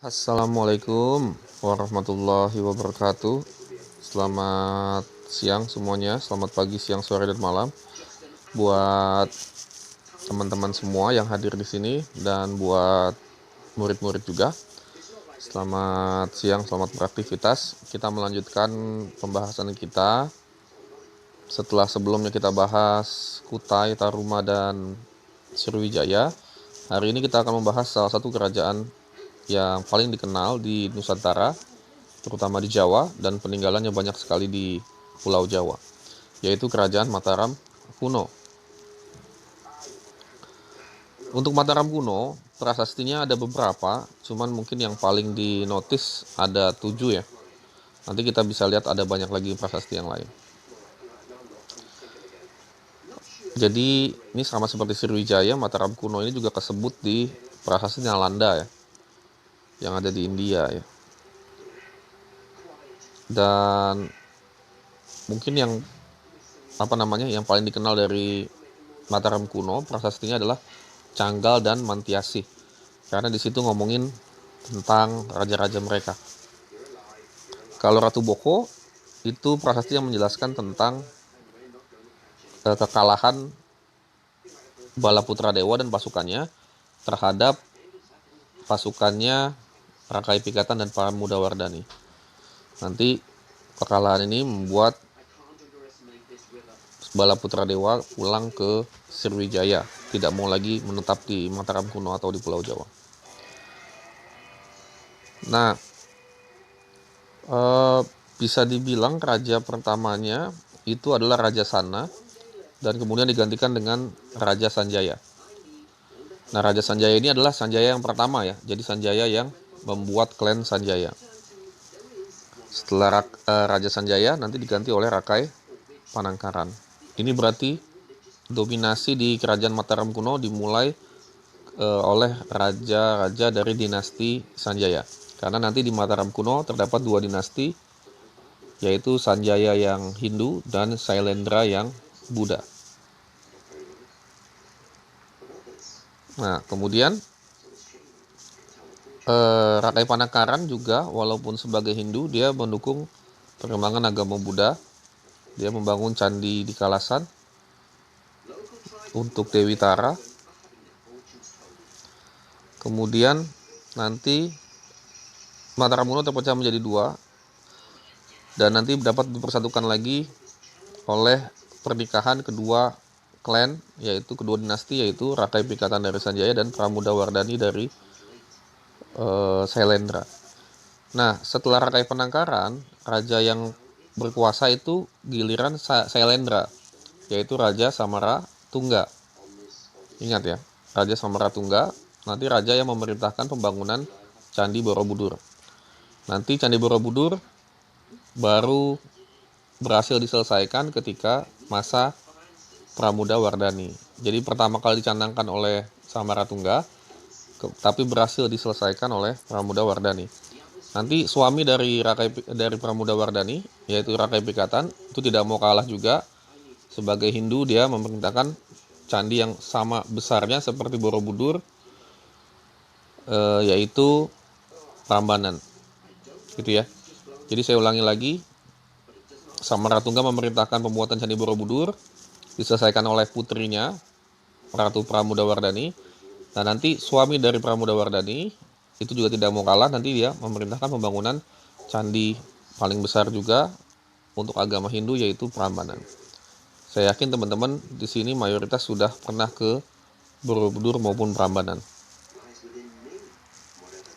Assalamualaikum warahmatullahi wabarakatuh. Selamat siang semuanya, selamat pagi, siang, sore, dan malam buat teman-teman semua yang hadir di sini dan buat murid-murid juga. Selamat siang, selamat beraktivitas. Kita melanjutkan pembahasan kita. Setelah sebelumnya kita bahas Kutai, Taruma, dan Sriwijaya, hari ini kita akan membahas salah satu kerajaan yang paling dikenal di Nusantara, terutama di Jawa, dan peninggalannya banyak sekali di Pulau Jawa, yaitu Kerajaan Mataram kuno. Untuk Mataram kuno, prasastinya ada beberapa, cuman mungkin yang paling dinotis ada 7 ya. Nanti kita bisa lihat ada banyak lagi prasasti yang lain. Jadi ini sama seperti Sriwijaya, Mataram kuno ini juga kesebut di prasasti Nalanda ya, yang ada di India ya. Dan mungkin yang yang paling dikenal dari Mataram kuno prasastinya adalah Canggal dan Mantiasih, karena di situ ngomongin tentang raja-raja mereka. Kalau Ratu Boko itu prasasti yang menjelaskan tentang kekalahan Balaputra Dewa dan pasukannya terhadap pasukannya Rakai Pikatan dan Pramodawardhani. Nanti kekalahan ini membuat Balaputra Dewa pulang ke Sriwijaya, tidak mau lagi menetap di Mataram kuno atau di Pulau Jawa. Nah, bisa dibilang raja pertamanya itu adalah Raja Sana, dan kemudian digantikan dengan Raja Sanjaya. Nah, Raja Sanjaya ini adalah Sanjaya yang pertama ya, jadi Sanjaya yang membuat klan Sanjaya. Setelah Raja Sanjaya nanti diganti oleh Rakai Panangkaran. Ini berarti dominasi di Kerajaan Mataram kuno dimulai oleh raja-raja dari dinasti Sanjaya. Karena nanti di Mataram kuno terdapat 2 dinasti, yaitu Sanjaya yang Hindu dan Sailendra yang Buddha. Nah, kemudian Rakai Panangkaran juga walaupun sebagai Hindu, dia mendukung perkembangan agama Buddha. Dia membangun candi di Kalasan untuk Dewi Tara. Kemudian nanti Mataram kuno terpecah menjadi 2 dan nanti dapat dipersatukan lagi oleh pernikahan kedua klan, yaitu kedua dinasti, yaitu Rakai Pikatan dari Sanjaya dan Pramodawardhani dari Sailendra. Nah, setelah Rakai Panangkaran, raja yang berkuasa itu giliran Sailendra, yaitu Raja Samaratungga. Ingat ya, Raja Samaratungga, nanti raja yang memerintahkan pembangunan Candi Borobudur. Nanti Candi Borobudur baru berhasil diselesaikan ketika masa Pramodawardhani. Jadi pertama kali dicanangkan oleh Samaratungga, tapi berhasil diselesaikan oleh Pramodawardhani. Nanti suami dari Pramodawardhani, yaitu Rakai Pikatan, itu tidak mau kalah juga. Sebagai Hindu, dia memerintahkan candi yang sama besarnya seperti Borobudur, yaitu Prambanan. Gitu ya. Jadi saya ulangi lagi, Samaratungga memerintahkan pembuatan Candi Borobudur, diselesaikan oleh putrinya, Ratu Pramodawardhani. Nah, nanti suami dari Pramodawardhani itu juga tidak mau kalah, nanti dia memerintahkan pembangunan candi paling besar juga untuk agama Hindu, yaitu Prambanan. Saya yakin teman-teman di sini mayoritas sudah pernah ke Borobudur maupun Prambanan.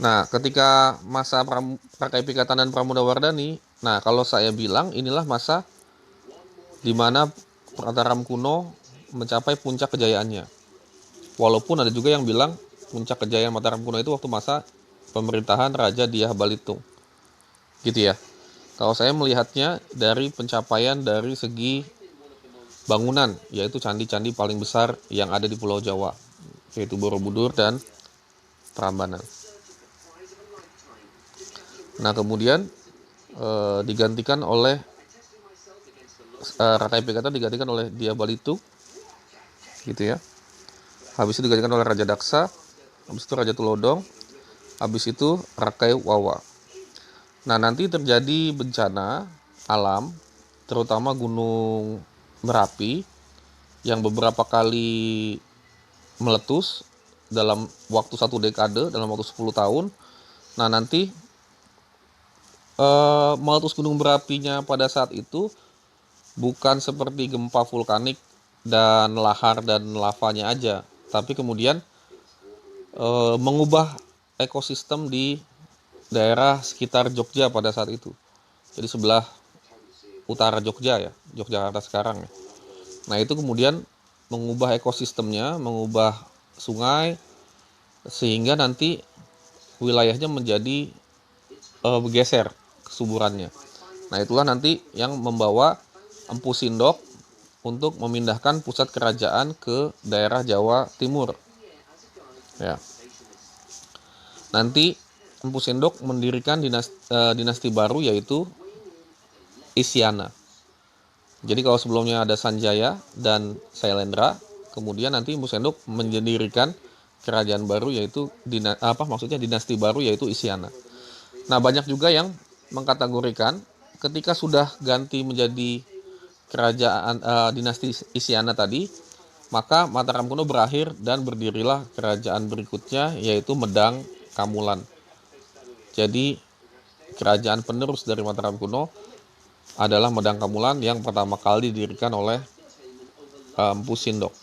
Nah, ketika masa Rakai Pikatan dan Pramodawardhani, nah kalau saya bilang inilah masa di mana Mataram kuno mencapai puncak kejayaannya. Walaupun ada juga yang bilang puncak kejayaan Mataram kuno itu waktu masa pemerintahan Raja Dyah Balitung. Gitu ya. Kalau saya melihatnya dari pencapaian dari segi bangunan, yaitu candi-candi paling besar yang ada di Pulau Jawa, yaitu Borobudur dan Prambanan. Nah, kemudian digantikan oleh Rakai Pikatan digantikan oleh Dyah Balitung, gitu ya. Habis itu digantikan oleh Raja Daksa, habis itu Raja Tulodong, habis itu Rakai Wawa. Nah, nanti terjadi bencana alam, terutama Gunung Merapi yang beberapa kali meletus dalam waktu 1 dekade, dalam waktu 10 tahun. Nah, nanti meletus gunung berapinya pada saat itu bukan seperti gempa vulkanik dan lahar dan lavanya aja, tapi kemudian mengubah ekosistem di daerah sekitar Jogja pada saat itu. Jadi sebelah utara Jogja ya, Yogyakarta sekarang ya. Nah, itu kemudian mengubah ekosistemnya, mengubah sungai, sehingga nanti wilayahnya menjadi bergeser kesuburannya. Nah, itulah nanti yang membawa Empu Sindok untuk memindahkan pusat kerajaan ke daerah Jawa Timur. Ya. Nanti Empu Sindok mendirikan dinasti baru, yaitu Isyana. Jadi kalau sebelumnya ada Sanjaya dan Sailendra, kemudian nanti Empu Sindok mendirikan kerajaan baru, yaitu dinasti baru, yaitu Isyana. Nah, banyak juga yang mengkategorikan ketika sudah ganti menjadi kerajaan dinasti Isyana tadi, maka Mataram kuno berakhir dan berdirilah kerajaan berikutnya, yaitu Medang Kamulan. Jadi kerajaan penerus dari Mataram kuno adalah Medang Kamulan yang pertama kali didirikan oleh Empu Sindok.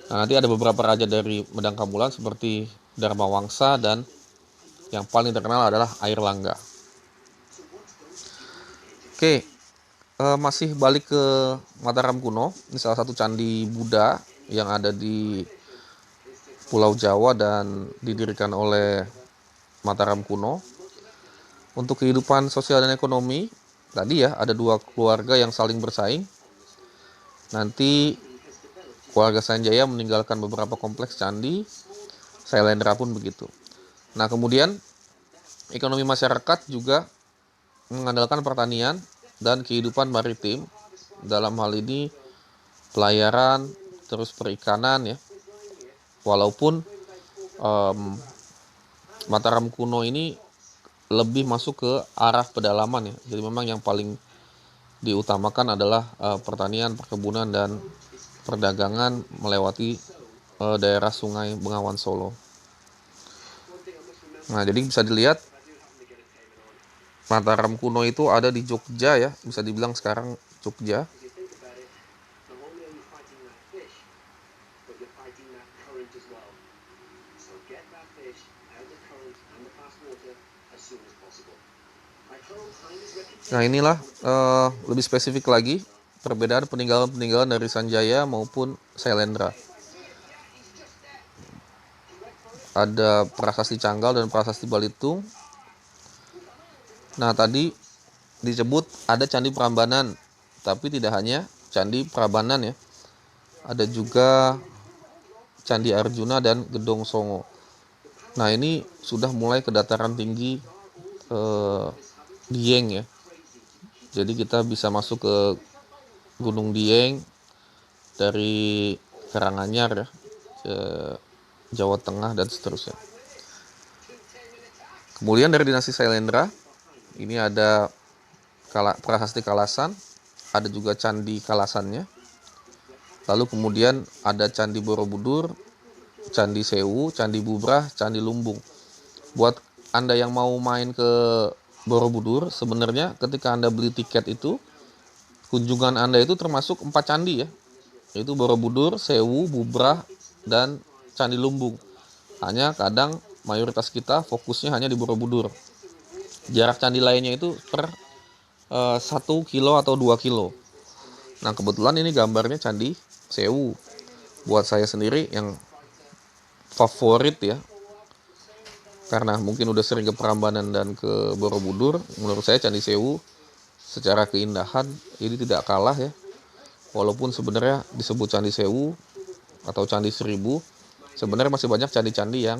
Nah, nanti ada beberapa raja dari Medang Kamulan seperti Dharma Wangsa, dan yang paling terkenal adalah Airlangga. Oke, masih balik ke Mataram kuno. Ini salah satu candi Buddha yang ada di Pulau Jawa dan didirikan oleh Mataram kuno. Untuk kehidupan sosial dan ekonomi, tadi ya ada dua keluarga yang saling bersaing. Nanti keluarga Sanjaya meninggalkan beberapa kompleks candi, Sailendra pun begitu. Nah, kemudian ekonomi masyarakat juga mengandalkan pertanian dan kehidupan maritim. Dalam hal ini pelayaran, terus perikanan ya. Walaupun Mataram kuno ini lebih masuk ke arah pedalaman ya. Jadi memang yang paling diutamakan adalah pertanian, perkebunan, dan perdagangan melewati daerah Sungai Bengawan Solo. Nah, jadi bisa dilihat Mataram kuno itu ada di Jogja ya, bisa dibilang sekarang Jogja. Nah, inilah lebih spesifik lagi perbedaan peninggalan-peninggalan dari Sanjaya maupun Sailendra. Ada prasasti Canggal dan prasasti Balitung. Nah, tadi disebut ada Candi Prambanan, tapi tidak hanya Candi Prambanan ya. Ada juga Candi Arjuna dan Gedong Songo. Nah, ini sudah mulai ke dataran tinggi Dieng ya. Jadi kita bisa masuk ke Gunung Dieng dari Karanganyar ya, ke Jawa Tengah dan seterusnya. Kemudian dari dinasti Sailendra, ini ada prasasti Kalasan, ada juga Candi Kalasannya. Lalu kemudian ada Candi Borobudur, Candi Sewu, Candi Bubrah, Candi Lumbung. Buat Anda yang mau main ke Borobudur, sebenarnya ketika Anda beli tiket itu, kunjungan Anda itu termasuk 4 candi ya, yaitu Borobudur, Sewu, Bubrah, dan Candi Lumbung. Hanya kadang mayoritas kita fokusnya hanya di Borobudur. Jarak candi lainnya itu per 1 kilo atau 2 kilo. Nah, kebetulan ini gambarnya Candi Sewu. Buat saya sendiri yang favorit ya, karena mungkin udah sering ke Prambanan dan ke Borobudur, menurut saya Candi Sewu secara keindahan ini tidak kalah ya. Walaupun sebenarnya disebut Candi Sewu atau Candi Seribu, sebenarnya masih banyak candi-candi yang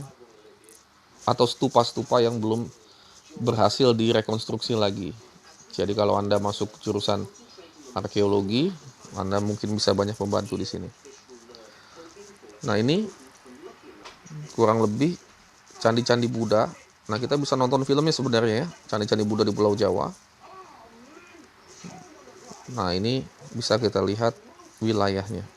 atau stupa-stupa yang belum berhasil direkonstruksi lagi. Jadi kalau Anda masuk jurusan arkeologi, Anda mungkin bisa banyak membantu di sini. Nah, ini kurang lebih candi-candi Buddha. Nah, kita bisa nonton filmnya sebenarnya ya, candi-candi Buddha di Pulau Jawa. Nah, ini bisa kita lihat wilayahnya.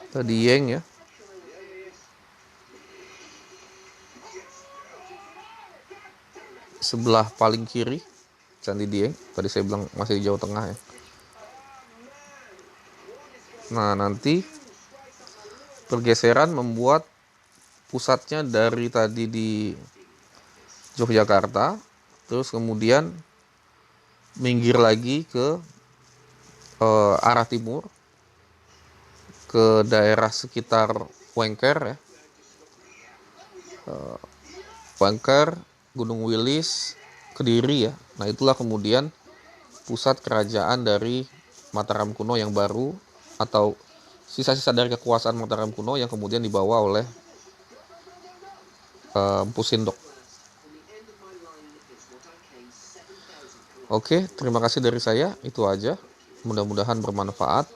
Tadi Dieng ya. Sebelah paling kiri Candi Dieng. Tadi saya bilang masih di Jawa Tengah ya. Nah, nanti pergeseran membuat pusatnya dari tadi di Yogyakarta, terus kemudian minggir lagi ke arah timur, ke daerah sekitar Wengker ya. Wengker, Gunung Wilis, Kediri ya. Nah, itulah kemudian pusat kerajaan dari Mataram kuno yang baru, atau sisa-sisa dari kekuasaan Mataram kuno yang kemudian dibawa oleh Empu Sindok. Oke, terima kasih dari saya. Itu aja. Mudah-mudahan bermanfaat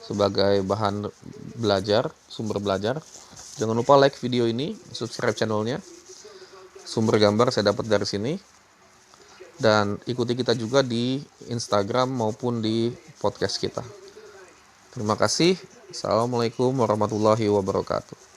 sebagai bahan belajar, sumber belajar. Jangan lupa like video ini, subscribe channelnya. Sumber gambar saya dapat dari sini. Dan ikuti kita juga di Instagram maupun di podcast kita. Terima kasih. Assalamualaikum warahmatullahi wabarakatuh.